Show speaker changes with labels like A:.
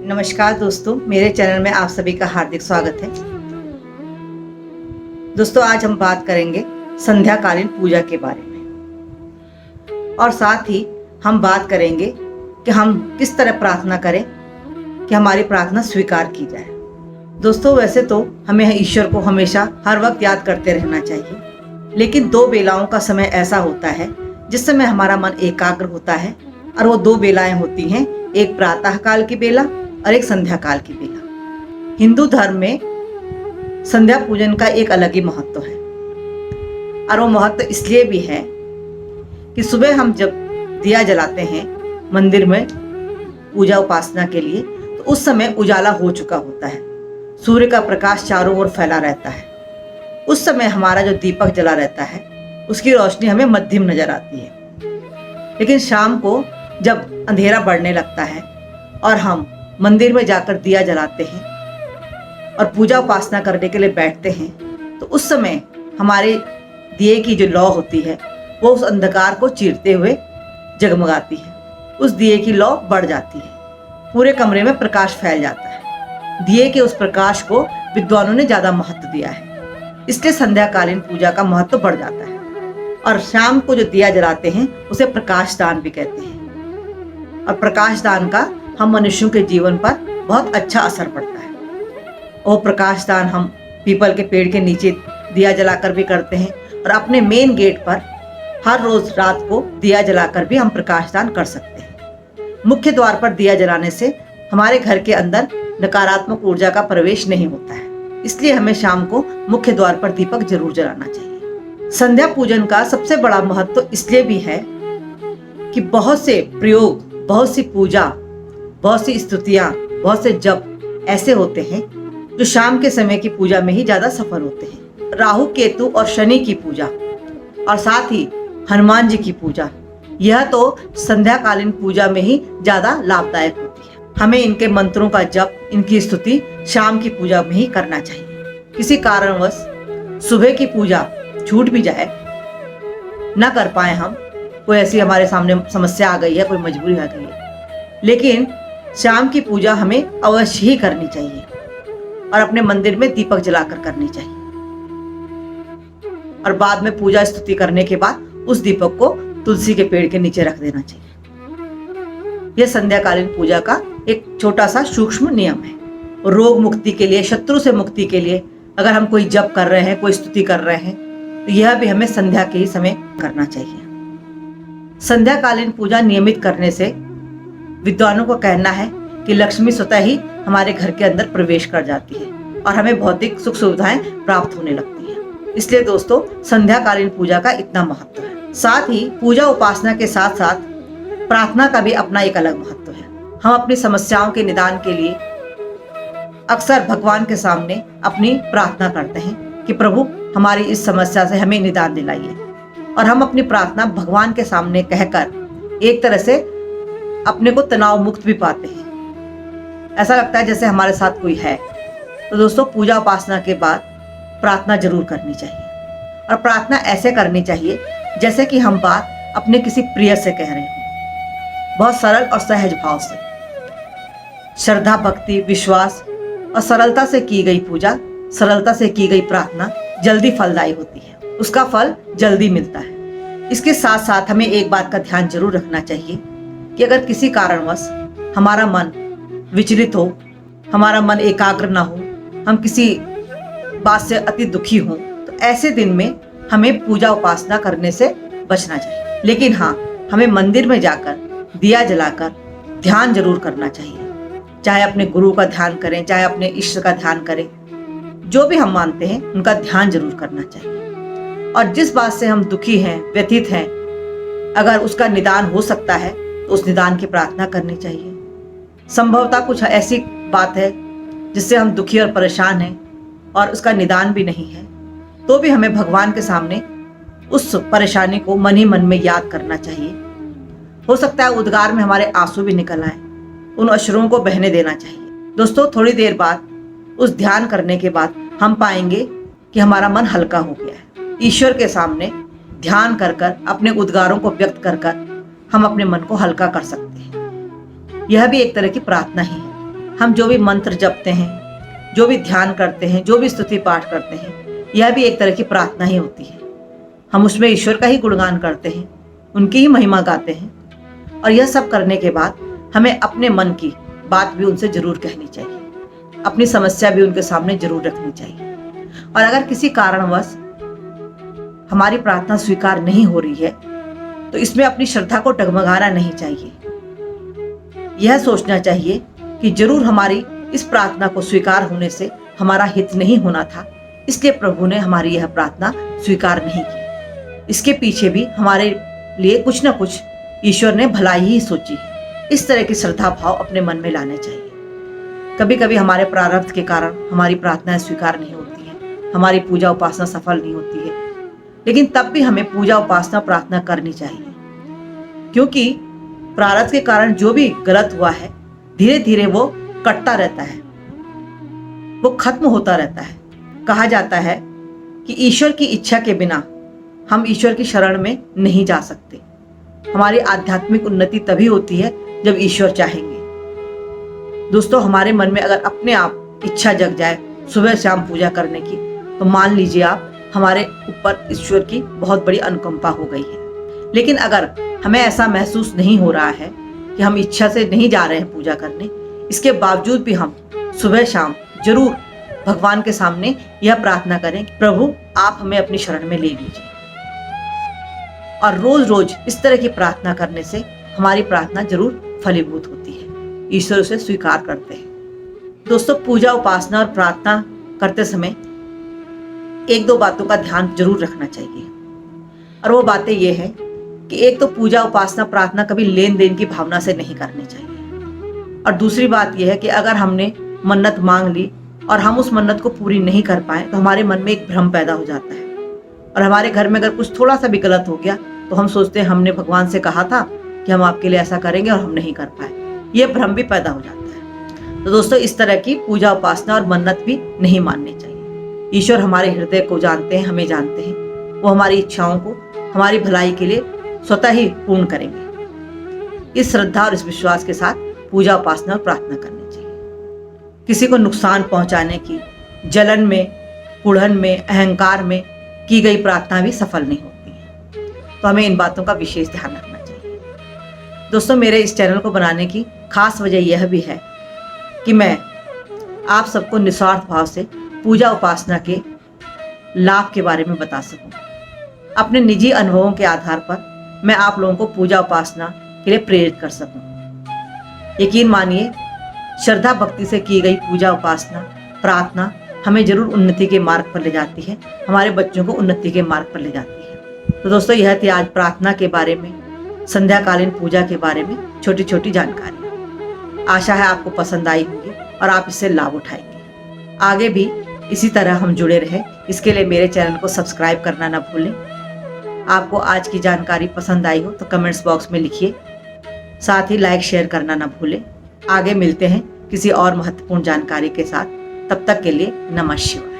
A: नमस्कार दोस्तों, मेरे चैनल में आप सभी का हार्दिक स्वागत है। दोस्तों, आज हम बात करेंगे संध्याकालीन पूजा के बारे में और साथ ही हम बात करेंगे कि हम किस तरह प्रार्थना करें कि हमारी प्रार्थना स्वीकार की जाए। दोस्तों, वैसे तो हमें ईश्वर को हमेशा हर वक्त याद करते रहना चाहिए, लेकिन दो बेलाओं का समय ऐसा होता है जिस समय हमारा मन एकाग्र होता है और वो दो बेलाएं होती हैं, एक प्रातः काल की बेला और एक संध्या काल की बेला। हिंदू धर्म में संध्या पूजन का एक अलग ही महत्व है और वो महत्व इसलिए भी है कि सुबह हम जब दिया जलाते हैं मंदिर में पूजा उपासना के लिए, तो उस समय उजाला हो चुका होता है, सूर्य का प्रकाश चारों ओर फैला रहता है। उस समय हमारा जो दीपक जला रहता है उसकी रोशनी हमें मध्यम नजर आती है। लेकिन शाम को जब अंधेरा बढ़ने लगता है और हम मंदिर में जाकर दिया जलाते हैं और पूजा उपासना करने के लिए बैठते हैं, तो उस समय हमारे दिए की जो लौ होती है वो उस अंधकार को चीरते हुए जगमगाती है। उस दिए की लौ बढ़ जाती है, पूरे कमरे में प्रकाश फैल जाता है। दिए के उस प्रकाश को विद्वानों ने ज्यादा महत्व दिया है, इसलिए संध्याकालीन पूजा का महत्व बढ़ जाता है। और शाम को जो दिया जलाते हैं उसे प्रकाश दान भी कहते हैं, और प्रकाश दान का हम मनुष्यों के जीवन पर बहुत अच्छा असर पड़ता है। वो प्रकाश दान हम पीपल के पेड़ के नीचे दिया जलाकर भी करते हैं, और अपने मेन गेट पर हर रोज रात को दिया जलाकर भी हम प्रकाश दान कर सकते हैं। मुख्य द्वार पर दिया जलाने से हमारे घर के अंदर नकारात्मक ऊर्जा का प्रवेश नहीं होता है, इसलिए हमें शाम को मुख्य द्वार पर दीपक जरूर जलाना चाहिए। संध्या पूजन का सबसे बड़ा महत्व इसलिए भी है कि बहुत से प्रयोग, बहुत सी पूजा, बहुत सी स्तुतियां, बहुत से जप ऐसे होते हैं जो शाम के समय की पूजा में ही ज्यादा सफल होते हैं। राहु केतु और शनि की पूजा और साथ ही हनुमान जी की पूजा, यह तो संध्याकालीन पूजा में ही ज्यादा लाभदायक होती है। हमें इनके मंत्रों का जप, इनकी स्तुति शाम की पूजा में ही करना चाहिए। किसी कारणवश सुबह की पूजा छूट भी जाए, न कर पाए हम, कोई ऐसी हमारे सामने समस्या आ गई है, कोई मजबूरी आ गई है, लेकिन शाम की पूजा हमें अवश्य ही करनी चाहिए और अपने मंदिर में दीपक जलाकर करनी चाहिए। और बाद में पूजा स्तुति करने के बाद उस दीपक को तुलसी के पेड़ के नीचे रख देना चाहिए। यह संध्याकालीन पूजा का एक छोटा सा सूक्ष्म नियम है। रोग मुक्ति के लिए, शत्रु से मुक्ति के लिए अगर हम कोई जप कर रहे हैं, कोई स्तुति कर रहे हैं, तो यह भी हमें संध्या के ही समय करना चाहिए। संध्याकालीन पूजा नियमित करने से विद्वानों का कहना है कि लक्ष्मी स्वतः ही हमारे घर के अंदर प्रवेश कर जाती है और हमें भौतिक सुख सुविधाएं प्राप्त होने लगती है। इसलिए दोस्तों, संध्याकालीन पूजा का इतना महत्व है। साथ ही पूजा उपासना के साथ साथ प्रार्थना का भी अपना एक अलग महत्व है। हम अपनी समस्याओं के निदान के लिए अक्सर भगवान के सामने अपनी प्रार्थना करते हैं कि प्रभु हमारी इस समस्या से हमें निदान दिलाइए, और हम अपनी प्रार्थना भगवान के सामने कहकर एक तरह से अपने को तनाव मुक्त भी पाते हैं। ऐसा लगता है जैसे हमारे साथ कोई है। तो दोस्तों, पूजा उपासना के बाद प्रार्थना जरूर करनी चाहिए, और प्रार्थना ऐसे करनी चाहिए जैसे कि हम बात अपने किसी प्रिय से कह रहे हों, बहुत सरल और सहज भाव से। श्रद्धा, भक्ति, विश्वास और सरलता से की गई पूजा, सरलता से की गई प्रार्थना जल्दी फलदायी होती है, उसका फल जल्दी मिलता है। इसके साथ साथ हमें एक बात का ध्यान जरूर रखना चाहिए कि अगर किसी कारणवश हमारा मन विचलित हो, हमारा मन एकाग्र ना हो, हम किसी बात से अति दुखी हों, तो ऐसे दिन में हमें पूजा उपासना करने से बचना चाहिए। लेकिन हाँ, हमें मंदिर में जाकर दिया जलाकर ध्यान जरूर करना चाहिए। चाहे अपने गुरु का ध्यान करें, चाहे अपने इष्ट का ध्यान करें, जो भी हम मानते हैं उनका ध्यान जरूर करना चाहिए। और जिस बात से हम दुखी हैं, व्यथित हैं, अगर उसका निदान हो सकता है तो उस निदान की प्रार्थना करनी चाहिए। संभवतः कुछ ऐसी बात है जिससे हम दुखी और परेशान हैं और उसका निदान भी नहीं है, तो भी हमें भगवान के सामने उस परेशानी को मन ही मन में याद करना चाहिए। हो सकता है उद्गार में हमारे आंसू भी निकल आए, उन अश्रुओं को बहने देना चाहिए। दोस्तों, थोड़ी देर बाद उस ध्यान करने के बाद हम पाएंगे कि हमारा मन हल्का हो गया है। ईश्वर के सामने ध्यान कर कर, अपने उद्गारों को व्यक्त कर कर हम अपने मन को हल्का कर सकते हैं। यह भी एक तरह की प्रार्थना ही है। हम जो भी मंत्र जपते हैं, जो भी ध्यान करते हैं, जो भी स्तुति पाठ करते हैं, यह भी एक तरह की प्रार्थना ही होती है। हम उसमें ईश्वर का ही गुणगान करते हैं, उनकी ही महिमा गाते हैं। और यह सब करने के बाद हमें अपने मन की बात भी उनसे जरूर कहनी चाहिए, अपनी समस्या भी उनके सामने जरूर रखनी चाहिए। और अगर किसी कारणवश हमारी प्रार्थना स्वीकार नहीं हो रही है तो इसमें अपनी श्रद्धा को डगमगाना नहीं चाहिए। यह सोचना चाहिए कि जरूर हमारी इस प्रार्थना को स्वीकार होने से हमारा हित नहीं होना था, इसलिए प्रभु ने हमारी यह प्रार्थना स्वीकार नहीं की। इसके पीछे भी हमारे लिए कुछ ना कुछ ईश्वर ने भलाई ही सोची है। इस तरह की श्रद्धा भाव अपने मन में लाने चाहिए। कभी कभी हमारे प्रारब्ध के कारण हमारी प्रार्थनाएं स्वीकार नहीं होती है, हमारी पूजा उपासना सफल नहीं होती है, लेकिन तब भी हमें पूजा उपासना प्रार्थना करनी चाहिए, क्योंकि प्रारब्ध के कारण जो भी गलत हुआ है धीरे धीरे वो कटता रहता है, वो खत्म होता रहता है। कहा जाता है कि ईश्वर की इच्छा के बिना हम ईश्वर की शरण में नहीं जा सकते। हमारी आध्यात्मिक उन्नति तभी होती है जब ईश्वर चाहेंगे। दोस्तों, हमारे मन में अगर अपने आप इच्छा जग जाए सुबह शाम पूजा करने की, तो मान लीजिए आप हमारे ऊपर ईश्वर की बहुत बड़ी अनुकंपा हो गई है। लेकिन अगर हमें ऐसा महसूस नहीं हो रहा है कि हम इच्छा से नहीं जा रहे हैं पूजा करने, इसके बावजूद भी हम सुबह शाम जरूर भगवान के सामने यह प्रार्थना करें कि प्रभु आप हमें अपनी शरण में ले लीजिए। और रोज रोज इस तरह की प्रार्थना करने से हमारी प्रार्थना जरूर फलीभूत होती है, ईश्वर उसे स्वीकार करते हैं। दोस्तों, पूजा उपासना और प्रार्थना करते समय एक दो बातों का ध्यान जरूर रखना चाहिए। और वो बातें ये हैं कि एक तो पूजा उपासना प्रार्थना कभी लेन देन की भावना से नहीं करनी चाहिए। और दूसरी बात यह है कि अगर हमने मन्नत मांग ली और हम उस मन्नत को पूरी नहीं कर पाए तो हमारे मन में एक भ्रम पैदा हो जाता है। और हमारे घर में अगर कुछ थोड़ा सा भी गलत हो गया तो हम सोचते हैं हमने भगवान से कहा था कि हम आपके लिए ऐसा करेंगे और हम नहीं कर पाए। ये भ्रम भी पैदा हो जाता है। तो दोस्तों, इस तरह की पूजा उपासना और मन्नत भी नहीं माननी चाहिए। ईश्वर हमारे हृदय को जानते हैं, हमें जानते हैं। वो हमारी इच्छाओं को हमारी भलाई के लिए स्वतः ही पूर्ण करेंगे। इस श्रद्धा और इस विश्वास के साथ पूजा उपासना और प्रार्थना करनी चाहिए। किसी को नुकसान पहुंचाने की, जलन में, कुढ़न में, अहंकार में की गई प्रार्थना भी सफल नहीं होती है। तो हमें इन बातों का विशेष ध्यान रखना चाहिए। दोस्तों, मेरे इस चैनल को बनाने की खास वजह यह भी है कि मैं आप सबको निस्वार्थ भाव से पूजा उपासना के लाभ के बारे में बता सकूं। अपने निजी अनुभवों के आधार पर मैं आप लोगों को पूजा उपासना के लिए प्रेरित कर सकूं। यकीन मानिए, श्रद्धा भक्ति से की गई पूजा उपासना प्रार्थना हमें जरूर उन्नति के मार्ग पर ले जाती है, हमारे बच्चों को उन्नति के मार्ग पर ले जाती है। तो दोस्तों, यह थी आज प्रार्थना के बारे में, संध्याकालीन पूजा के बारे में छोटी छोटी जानकारी। आशा है आपको पसंद आई होगी और आप इससे लाभ उठाएंगे। आगे भी इसी तरह हम जुड़े रहे, इसके लिए मेरे चैनल को सब्सक्राइब करना ना भूलें। आपको आज की जानकारी पसंद आई हो तो कमेंट्स बॉक्स में लिखिए, साथ ही लाइक शेयर करना ना भूलें। आगे मिलते हैं किसी और महत्वपूर्ण जानकारी के साथ। तब तक के लिए नमः शिवाय।